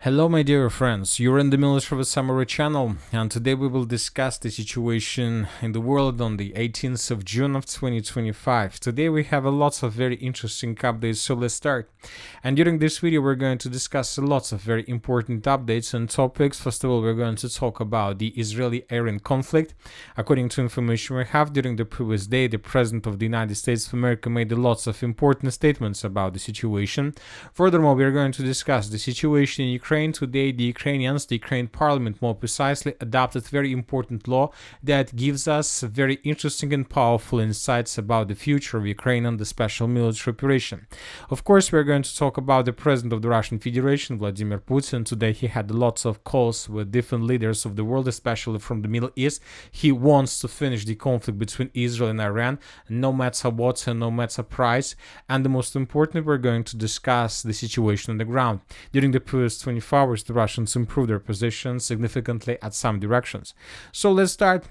Hello my dear friends, you're in the Military Summary channel, and today we will discuss the situation in the world on the 18th of June of 2025. Today we have lots of very interesting updates, so let's start. And during this video we're going to discuss lots of very important updates and topics. First of all, we're going to talk about the Israeli-Iran conflict. According to information we have, during the previous day, the President of the United States of America made lots of important statements about the situation. Furthermore, we're going to discuss the situation in Ukraine. Today, the Ukrainian parliament more precisely, adopted very important law that gives us very interesting and powerful insights about the future of Ukraine and the special military operation. Of course, we're going to talk about the president of the Russian Federation, Vladimir Putin. Today, he had lots of calls with different leaders of the world, especially from the Middle East. He wants to finish the conflict between Israel and Iran, no matter what and no matter price. And the most important, we're going to discuss the situation on the ground. During the previous 24 hours, the Russians improved their position significantly at some directions. So let's start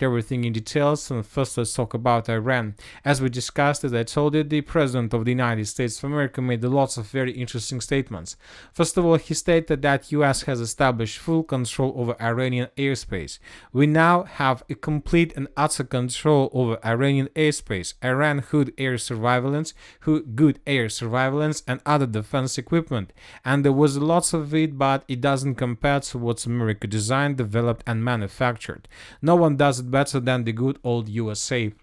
everything in details. And first, let's talk about Iran. As we discussed, as I told you, the President of the United States of America made lots of very interesting statements. First of all, he stated that US has established full control over Iranian airspace. We now have a complete and utter control over Iranian airspace. Iran good air surveillance, and other defense equipment. And there was lots of it, but it doesn't compare to what America designed, developed, and manufactured. No one does it better than the good old USA.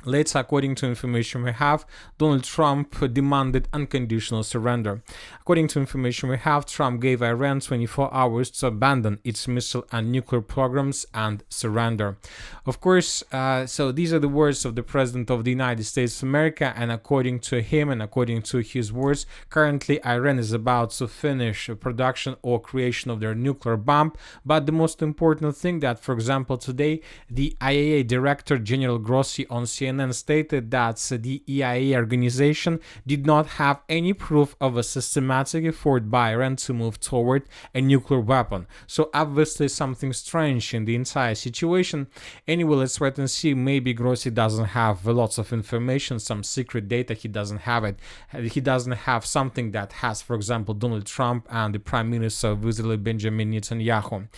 Later, according to information we have, Donald Trump demanded unconditional surrender. According to information we have, Trump gave Iran 24 hours to abandon its missile and nuclear programs and surrender. Of course, so these are the words of the President of the United States of America, and according to him and according to his words, currently Iran is about to finish production or creation of their nuclear bomb. But the most important thing that, for example, today, the IAEA Director General Grossi on CNN stated that the EIA organization did not have any proof of a systematic effort by Iran to move toward a nuclear weapon. So obviously something strange in the entire situation. Anyway, let's wait and see. Maybe Grossi doesn't have lots of information, some secret data. He doesn't have it. He doesn't have something that has, for example, Donald Trump and the Prime Minister of Israel, Benjamin Netanyahu.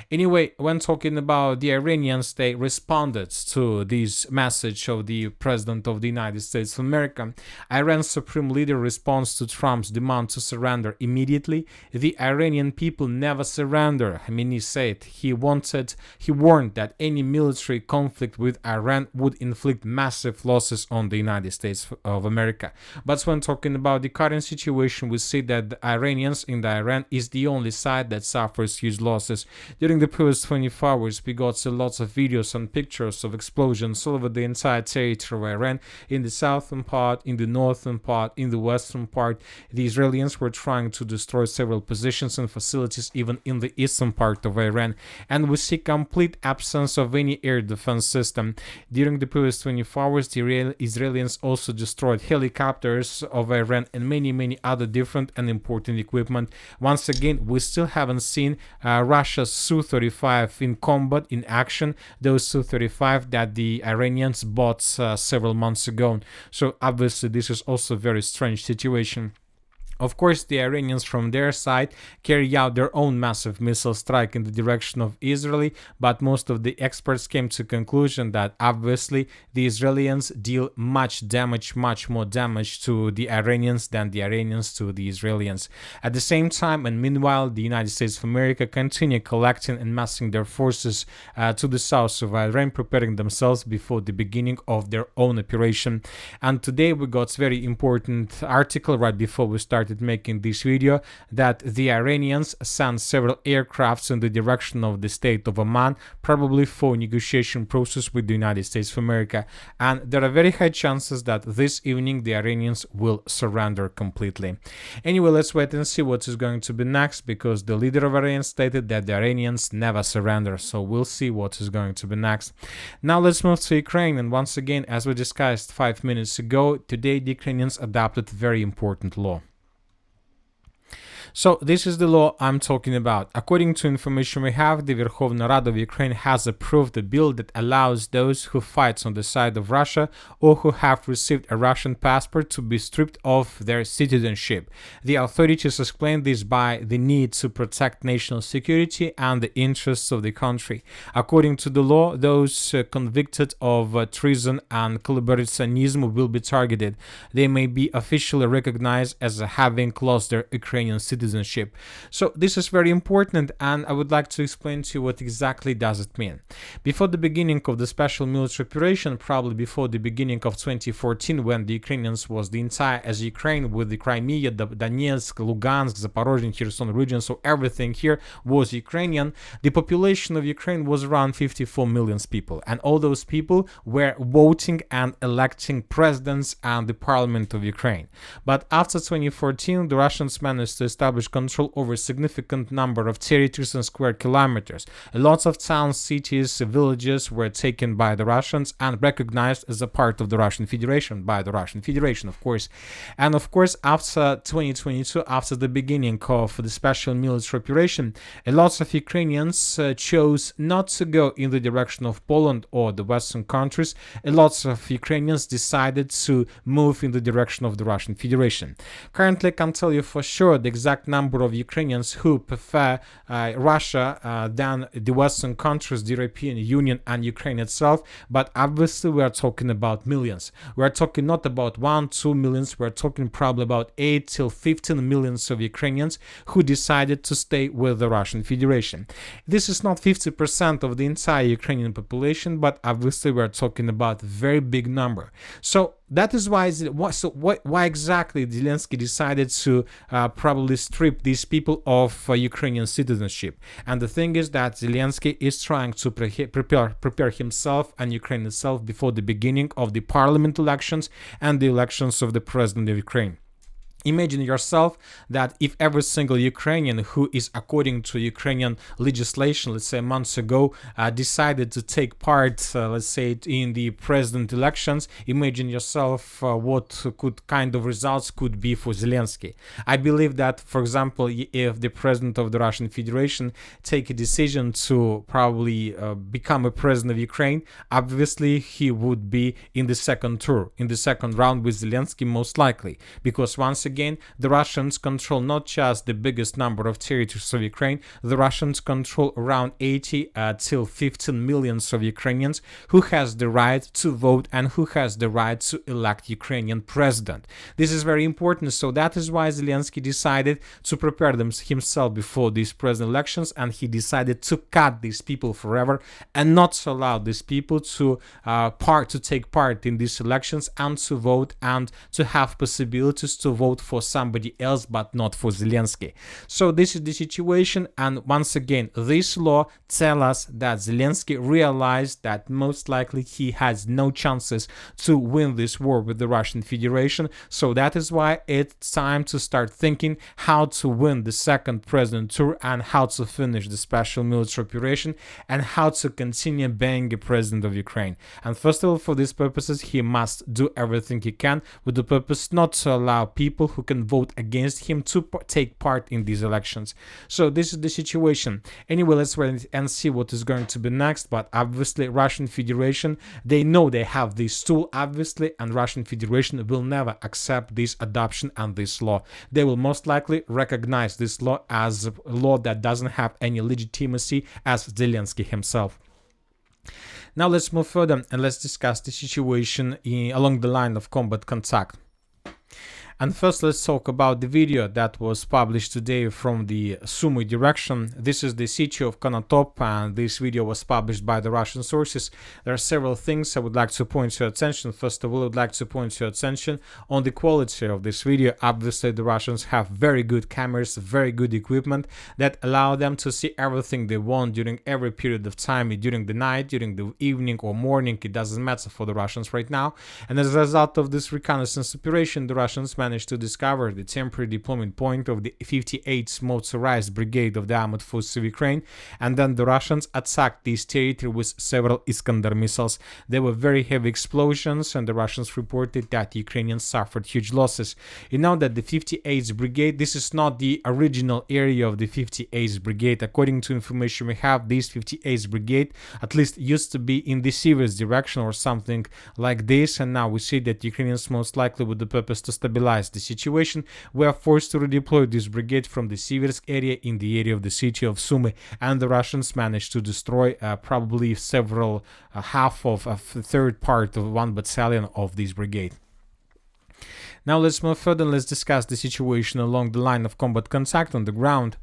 Anyway, when talking about the Iranians, they responded to this message of the President of the United States of America. Iran's supreme leader responds to Trump's demand to surrender immediately. The Iranian people never surrender. Khamenei said he warned that any military conflict with Iran would inflict massive losses on the United States of America. But when talking about the current situation, we see that the Iranians in Iran is the only side that suffers huge losses. During the previous 24 hours, we got lots of videos and pictures of explosions all over the entire territory of Iran, in the southern part, in the northern part, in the western part. The Israelis were trying to destroy several positions and facilities even in the eastern part of Iran, and we see complete absence of any air defense system. During the previous 24 hours, the Israelis also destroyed helicopters of Iran and many other different and important equipment. Once again, we still haven't seen Russia's Su-35 in combat, in action, those Su-35 that the Iranians bought several months ago. So obviously this is also a very strange situation. Of course, the Iranians from their side carry out their own massive missile strike in the direction of Israel, but most of the experts came to the conclusion that obviously the Israelis deal much more damage to the Iranians than the Iranians to the Israelis. At the same time, and meanwhile, the United States of America continue collecting and massing their forces to the south of Iran, preparing themselves before the beginning of their own operation. And today we got a very important article right before we started making this video, that the Iranians sent several aircrafts in the direction of the state of Oman, probably for negotiation process with the United States of America. And there are very high chances that this evening the Iranians will surrender completely. Anyway, let's wait and see what is going to be next, because the leader of Iran stated that the Iranians never surrender. So we'll see what is going to be next. Now let's move to Ukraine. And once again, as we discussed 5 minutes ago, today the Ukrainians adopted very important law. So this is the law I'm talking about. According to information we have, the Verkhovna Rada of Ukraine has approved a bill that allows those who fight on the side of Russia or who have received a Russian passport to be stripped of their citizenship. The authorities explain this by the need to protect national security and the interests of the country. According to the law, those convicted of treason and collaborationism will be targeted. They may be officially recognized as having lost their Ukrainian citizenship. So this is very important, and I would like to explain to you what exactly does it mean. Before the beginning of the special military operation, probably before the beginning of 2014, when the Ukrainians was the entire as Ukraine with the Crimea, Donetsk, Lugansk, Zaporozhye, Kherson region, so everything here was Ukrainian, the population of Ukraine was around 54 million people, and all those people were voting and electing presidents and the parliament of Ukraine. But after 2014, the Russians managed to establish control over a significant number of territories and square kilometers. Lots of towns, cities, villages were taken by the Russians and recognized as a part of the Russian Federation, by the Russian Federation, of course. And of course, after 2022, after the beginning of the special military operation, lots of Ukrainians chose not to go in the direction of Poland or the Western countries. Lots of Ukrainians decided to move in the direction of the Russian Federation. Currently, I can tell you for sure the exact number of Ukrainians who prefer Russia than the Western countries, the European Union and Ukraine itself, but obviously we are talking about millions. We are talking not about 1-2 millions, we are talking probably about 8 till 15 millions of Ukrainians who decided to stay with the Russian Federation. This is not 50% of the entire Ukrainian population, but obviously we are talking about a very big number. So that is why exactly Zelensky decided to probably strip these people of Ukrainian citizenship. And the thing is that Zelensky is trying to prepare himself and Ukraine itself before the beginning of the parliament elections and the elections of the president of Ukraine. Imagine yourself that if every single Ukrainian who is according to Ukrainian legislation, let's say months ago, decided to take part, let's say, in the president elections, imagine yourself what kind of results could be for Zelensky. I believe that, for example, if the president of the Russian Federation take a decision to probably become a president of Ukraine, obviously he would be in the second tour, in the second round with Zelensky most likely, because once again, the Russians control not just the biggest number of territories of Ukraine, the Russians control around 80 till 15 millions of Ukrainians who has the right to vote and who has the right to elect Ukrainian president. This is very important, so that is why Zelensky decided to prepare himself before these president elections, and he decided to cut these people forever and not to allow these people to take part in these elections and to vote and to have possibilities to vote for somebody else but not for Zelensky. So this is the situation, and once again this law tells us that Zelensky realized that most likely he has no chances to win this war with the Russian Federation, so that is why it's time to start thinking how to win the second president tour and how to finish the special military operation and how to continue being the president of Ukraine. And first of all, for these purposes he must do everything he can with the purpose not to allow people who can vote against him to take part in these elections. So this is the situation. Anyway, let's wait and see what is going to be next, but obviously Russian Federation, they know they have this tool obviously, and Russian Federation will never accept this adoption and this law. They will most likely recognize this law as a law that doesn't have any legitimacy as Zelensky himself. Now let's move further and let's discuss the situation along the line of combat contact. And first, let's talk about the video that was published today from the Sumy direction. This is the city of Konotop, and this video was published by the Russian sources. There are several things I would like to point your attention. First of all, I would like to point your attention on the quality of this video. Obviously, the Russians have very good cameras, very good equipment that allow them to see everything they want during every period of time, during the night, during the evening or morning. It doesn't matter for the Russians right now. And as a result of this reconnaissance operation, the Russians managed managed to discover the temporary deployment point of the 58th Motorized Brigade of the Armored Forces of Ukraine, and then the Russians attacked this territory with several Iskander missiles. There were very heavy explosions, and the Russians reported that the Ukrainians suffered huge losses. You know that the 58th Brigade, this is not the original area of the 58th Brigade. According to information we have, this 58th Brigade at least used to be in the Siversk direction or something like this, and now we see that Ukrainians, most likely with the purpose to stabilize the situation, were forced to redeploy this brigade from the Siversk area in the area of the city of Sumy, and the Russians managed to destroy probably several, half of a third part of one battalion of this brigade. Now let's move further and let's discuss the situation along the line of combat contact on the ground.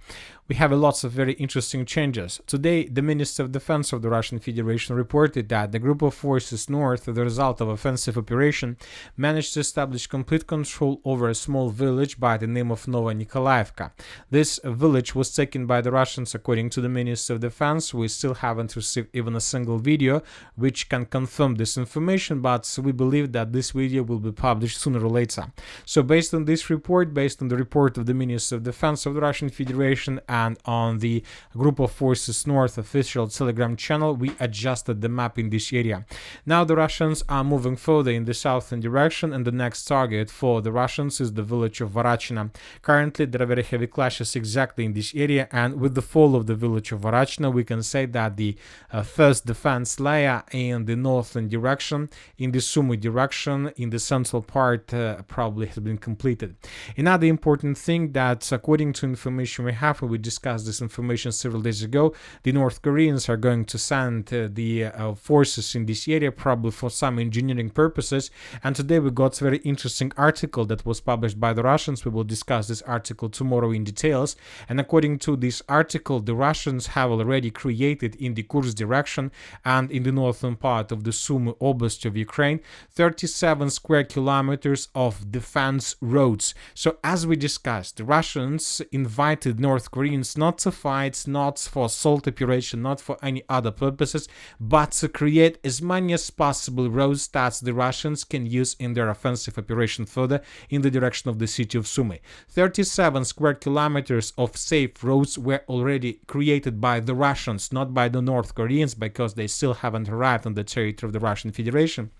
We have lots of very interesting changes. Today, the Minister of Defense of the Russian Federation reported that the group of forces north, as a result of offensive operation, managed to establish complete control over a small village by the name of Nova Nikolaevka. This village was taken by the Russians, according to the Minister of Defense. We still haven't received even a single video which can confirm this information, but we believe that this video will be published sooner or later. So based on this report, based on the report of the Minister of Defense of the Russian Federation, and on the Group of Forces North official Telegram channel, we adjusted the map in this area. Now the Russians are moving further in the southern direction, and the next target for the Russians is the village of Varachina. Currently, there are very heavy clashes exactly in this area, and with the fall of the village of Varachina, we can say that the first defense layer in the northern direction, in the Sumy direction, in the central part, probably has been completed. Another important thing that, according to information we have, and we discussed this information several days ago, the North Koreans are going to send the forces in this area probably for some engineering purposes, and today we got a very interesting article that was published by the Russians. We will discuss this article tomorrow in details, and according to this article, the Russians have already created in the Kursk direction and in the northern part of the Sumy Oblast of Ukraine 37 square kilometers of defense roads. So as we discussed, the Russians invited North Koreans not to fight, not for assault operation, not for any other purposes, but to create as many as possible roads that the Russians can use in their offensive operation further in the direction of the city of Sumy. 37 square kilometers of safe roads were already created by the Russians, not by the North Koreans, because they still haven't arrived on the territory of the Russian Federation.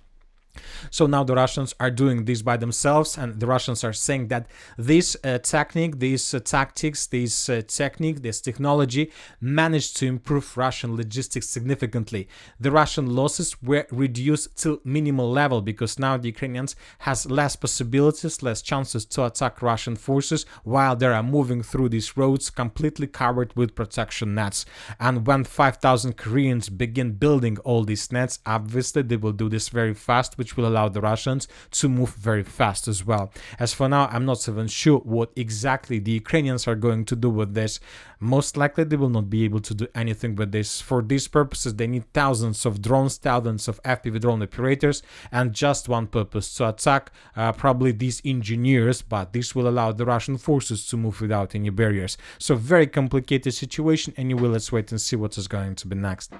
So now the Russians are doing this by themselves, and the Russians are saying that this technique, these tactics, this technique, this technology managed to improve Russian logistics significantly. The Russian losses were reduced to minimal level because now the Ukrainians has less possibilities, less chances to attack Russian forces while they are moving through these roads completely covered with protection nets. And when 5,000 Koreans begin building all these nets, obviously they will do this very fast, which will allow the Russians to move very fast as well. As for now, I'm not even sure what exactly the Ukrainians are going to do with this. Most likely they will not be able to do anything with this. For these purposes, they need thousands of drones, thousands of FPV drone operators, and just one purpose, to attack probably these engineers, but this will allow the Russian forces to move without any barriers. So very complicated situation. Anyway, let's wait and see what is going to be next.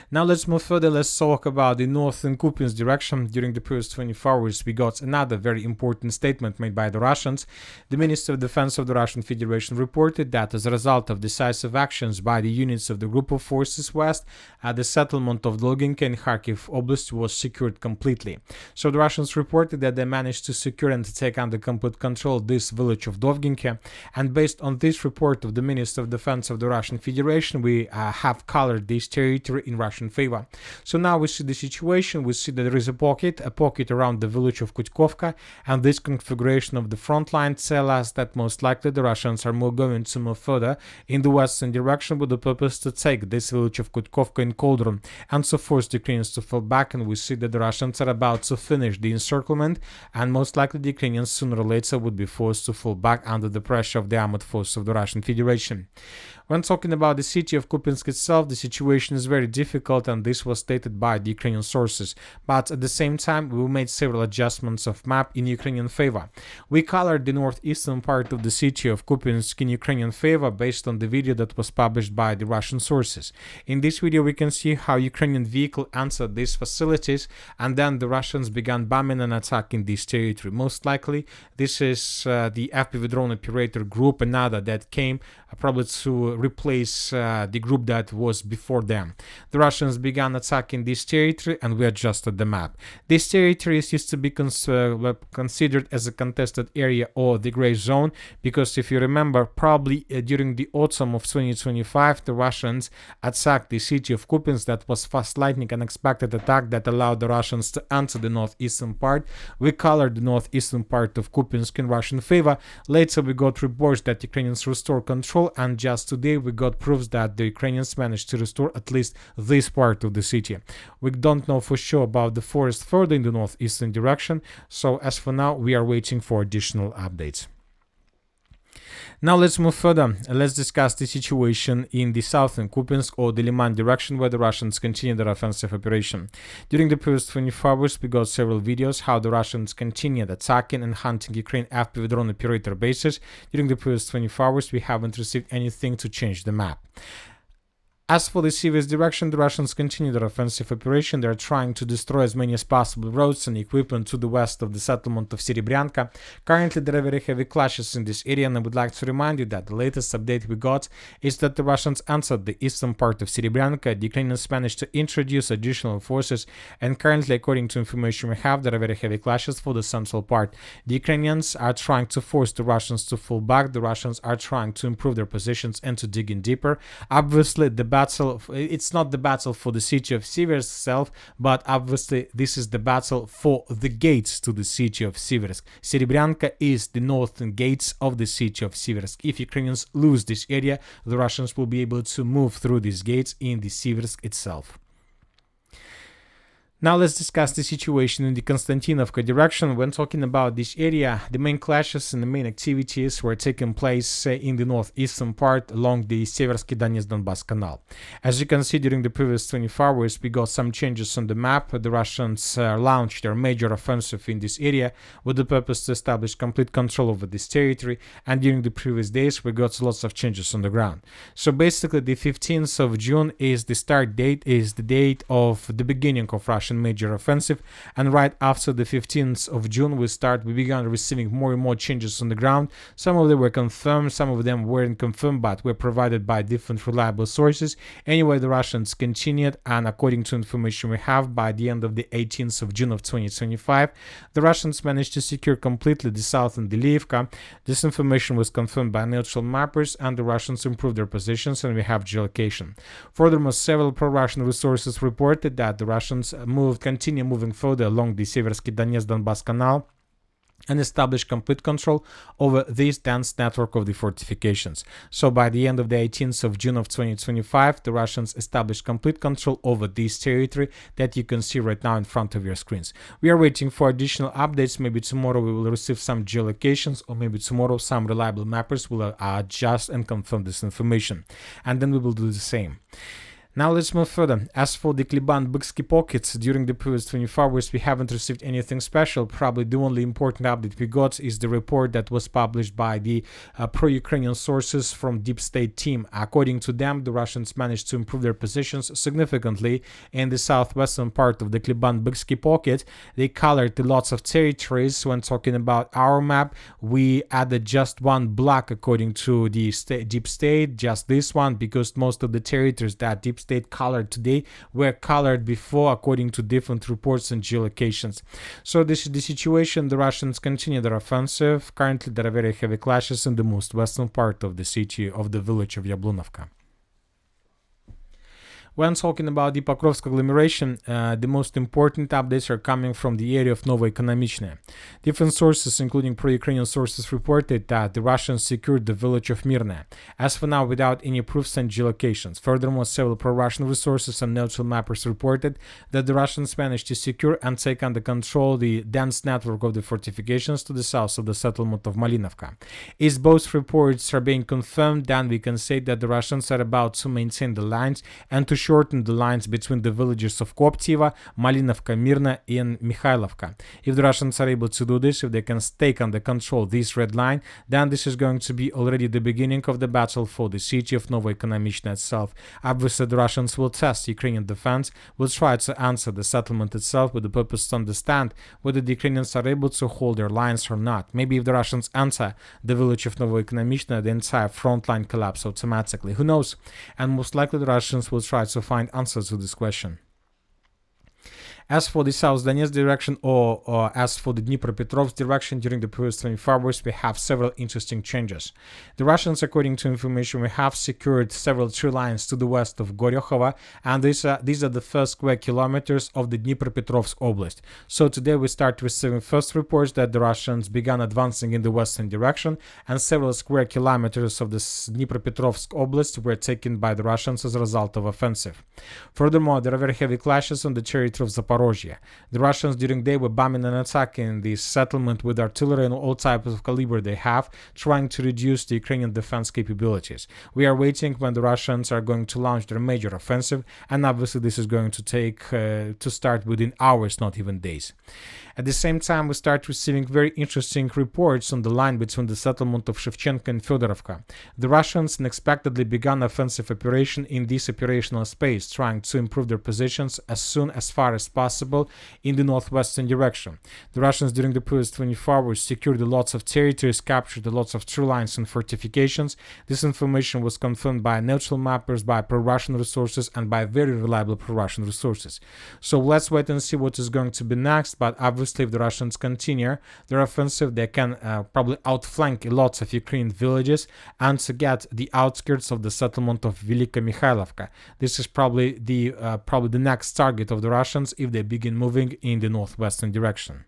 Now let's move further. Let's talk about the northern Kupiansk direction. During the previous 24 hours, we got another very important statement made by the Russians. The Minister of Defense of the Russian Federation reported that as a result of decisive actions by the units of the Group of Forces West, the settlement of Dolginka in Kharkiv Oblast was secured completely. So the Russians reported that they managed to secure and to take under complete control this village of Dolginka, and based on this report of the Minister of Defense of the Russian Federation, we have colored this territory in Russian favor. So now we see the situation. We see that there is a pocket around the village of Kutkovka, and this configuration of the front line tell us that most likely the Russians are going to move further in the western direction with the purpose to take this village of Kutkovka in Koldrun and so force the Ukrainians to fall back. And we see that the Russians are about to finish the encirclement, and most likely the Ukrainians sooner or later would be forced to fall back under the pressure of the armored forces of the Russian Federation. When talking about the city of Kupiansk itself, the situation is very difficult, and this was stated by the Ukrainian sources. But at the same time, we made several adjustments of map in Ukrainian favor. We colored the northeastern part of the city of Kupiansk in Ukrainian favor based on the video that was published by the Russian sources. In this video, we can see how Ukrainian vehicle entered these facilities, and then the Russians began bombing and attacking this territory. Most likely, this is the FPV drone operator group, another that came probably to replace the group that was before them. The Russians began attacking this territory, and we adjusted the map. This territory used to be considered as a contested area or the gray zone, because if you remember, probably during the autumn of 2025, the Russians attacked the city of Kupiansk. That was fast lightning, unexpected attack that allowed the Russians to enter the northeastern part. We colored the northeastern part of Kupiansk in Russian favor. Later we got reports that Ukrainians restore control, and just today we got proofs that the Ukrainians managed to restore at least this part of the city. We don't know for sure about the forest further in the northeastern direction, so as for now we are waiting for additional updates. Now let's move further. Let's discuss the situation in the southern Kupiansk or the Liman direction, where the Russians continue their offensive operation. During the previous 24 hours, we got several videos how the Russians continued attacking and hunting Ukraine FPV drone operator bases. During the previous 24 hours, we haven't received anything to change the map. As for the Sivers direction, the Russians continue their offensive operation. They are trying to destroy as many as possible roads and equipment to the west of the settlement of Serebryanka. Currently, there are very heavy clashes in this area, and I would like to remind you that the latest update we got is that the Russians entered the eastern part of Serebryanka. The Ukrainians managed to introduce additional forces, and currently, according to information we have, there are very heavy clashes for the central part. The Ukrainians are trying to force the Russians to fall back. The Russians are trying to improve their positions and to dig in deeper. Obviously, it's not the battle for the city of Siversk itself, but obviously this is the battle for the gates to the city of Siversk. Serebryanka is the northern gates of the city of Siversk. If Ukrainians lose this area, the Russians will be able to move through these gates in the Siversk itself. Now let's discuss the situation in the Konstantinovka direction. When talking about this area, the main clashes and the main activities were taking place in the northeastern part along the Seversky Donetsk-Donbas canal. As you can see, during the previous 24 hours, we got some changes on the map. The Russians launched their major offensive in this area with the purpose to establish complete control over this territory, and during the previous days, we got lots of changes on the ground. So basically, the 15th of June is the start date, is the date of the beginning of Russian major offensive, and right after the 15th of June we began receiving more and more changes on the ground. Some of them were confirmed, some of them weren't confirmed, but were provided by different reliable sources. Anyway, the Russians continued, and according to information we have, by the end of the 18th of June of 2025, the Russians managed to secure completely the southern Deliivka. This information was confirmed by neutral mappers, and the Russians improved their positions, and we have geolocation. Furthermore, several pro-Russian resources reported that the Russians continue moving further along the Seversky Donetsk-Donbas canal and establish complete control over this dense network of the fortifications. So by the end of the 18th of June of 2025, the Russians established complete control over this territory that you can see right now in front of your screens. We are waiting for additional updates. Maybe tomorrow we will receive some geolocations, or maybe tomorrow some reliable mappers will adjust and confirm this information. And then we will do the same. Now let's move further. As for the Kliban-Byksky pockets, during the previous 24 hours we haven't received anything special. Probably the only important update we got is the report that was published by the pro-Ukrainian sources from Deep State team. According to them, the Russians managed to improve their positions significantly in the southwestern part of the Kliban-Byksky pocket. They colored lots of territories. When talking about our map, we added just one block according to the Deep State, just this one, because most of the territories that Deep State colored today were colored before according to different reports and geolocations. So this is the situation. The Russians continue their offensive. Currently there are very heavy clashes in the most western part of the city, of the village of Yablunovka. When talking about the Pokrovsk agglomeration, the most important updates are coming from the area of Novoekonomichne. Different sources, including pro-Ukrainian sources, reported that the Russians secured the village of Mirne, as for now without any proofs and geolocations. Furthermore, several pro-Russian resources and neutral mappers reported that the Russians managed to secure and take under control the dense network of the fortifications to the south of the settlement of Malinovka. If both reports are being confirmed, then we can say that the Russians are about to maintain the lines and to shorten the lines between the villages of Koptiva, Malinovka, Mirna, and Mikhailovka. If the Russians are able to do this, if they can take under control this red line, then this is going to be already the beginning of the battle for the city of Novoekonomichne itself. Obviously, the Russians will test Ukrainian defense, will try to answer the settlement itself with the purpose to understand whether the Ukrainians are able to hold their lines or not. Maybe if the Russians enter the village of Novoekonomichne, the entire front line collapse automatically. Who knows? And most likely the Russians will try to find answers to this question. As for the South Donetsk direction or as for the Dnipropetrovsk direction, during the previous 24 hours, we have several interesting changes. The Russians, according to information we have, secured several tree lines to the west of Goryokhova, and these are the first square kilometers of the Dnipropetrovsk Oblast. So today we start receiving first reports that the Russians began advancing in the western direction, and several square kilometers of the Dnipropetrovsk Oblast were taken by the Russians as a result of offensive. Furthermore, there are very heavy clashes on the territory of Zaporozhye. The Russians during the day were bombing and attacking the settlement with artillery and all types of caliber they have, trying to reduce the Ukrainian defense capabilities. We are waiting when the Russians are going to launch their major offensive, and obviously this is going to start within hours, not even days. At the same time, we start receiving very interesting reports on the line between the settlement of Shevchenko and Fedorovka. The Russians unexpectedly began offensive operation in this operational space, trying to improve their positions as far as possible in the northwestern direction. The Russians during the previous 24 hours secured lots of territories, captured lots of tree lines and fortifications. This information was confirmed by neutral mappers, by pro-Russian resources, and by very reliable pro-Russian resources. So let's wait and see what is going to be next, but obviously if the Russians continue their offensive, they can probably outflank lots of Ukrainian villages and to get the outskirts of the settlement of Velika Mikhailovka. This is probably the next target of the Russians if they begin moving in the northwestern direction.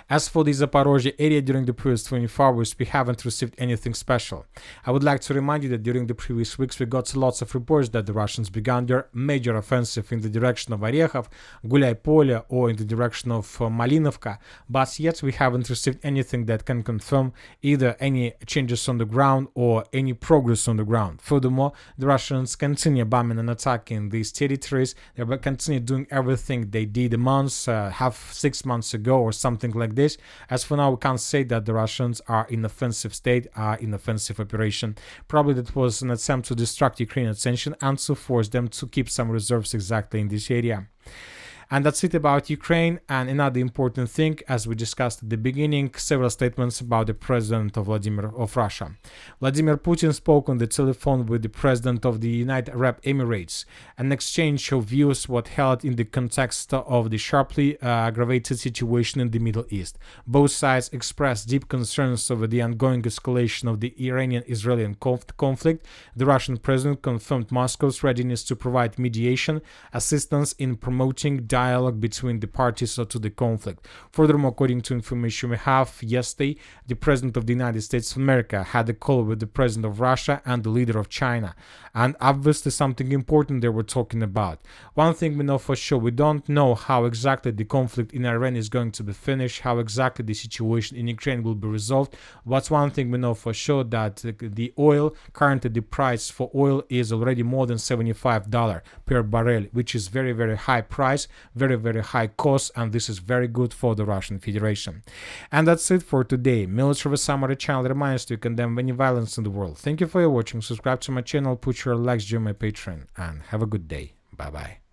As for the Zaporozhye area, during the previous 24 hours, we haven't received anything special. I would like to remind you that during the previous weeks, we got lots of reports that the Russians began their major offensive in the direction of Orekhov, Gulay-Polye, or in the direction of Malinovka, but yet we haven't received anything that can confirm either any changes on the ground or any progress on the ground. Furthermore, the Russians continue bombing and attacking these territories. They will continue doing everything they did 6 months ago or something like this. As for now, we can't say that the Russians are in offensive state, are in offensive operation. Probably that was an attempt to distract Ukrainian attention and to force them to keep some reserves exactly in this area. And that's it about Ukraine. And another important thing, as we discussed at the beginning, several statements about the president of Russia. Vladimir Putin spoke on the telephone with the president of the United Arab Emirates. An exchange of views was held in the context of the sharply aggravated situation in the Middle East. Both sides expressed deep concerns over the ongoing escalation of the Iranian-Israeli conflict. The Russian president confirmed Moscow's readiness to provide mediation assistance in promoting dialogue between the parties to the conflict. Furthermore, according to information we have, yesterday, the President of the United States of America had a call with the President of Russia and the leader of China. And obviously something important they were talking about. One thing we know for sure, we don't know how exactly the conflict in Iran is going to be finished, how exactly the situation in Ukraine will be resolved. But one thing we know for sure, that the oil, currently the price for oil is already more than $75 per barrel, which is very, very high price, very, very high cost, and this is very good for the Russian Federation. And that's it for today. Military Summary channel reminds to condemn any violence in the world. Thank you for your watching. Subscribe to my channel, put your likes, join my Patreon, and have a good day. Bye bye.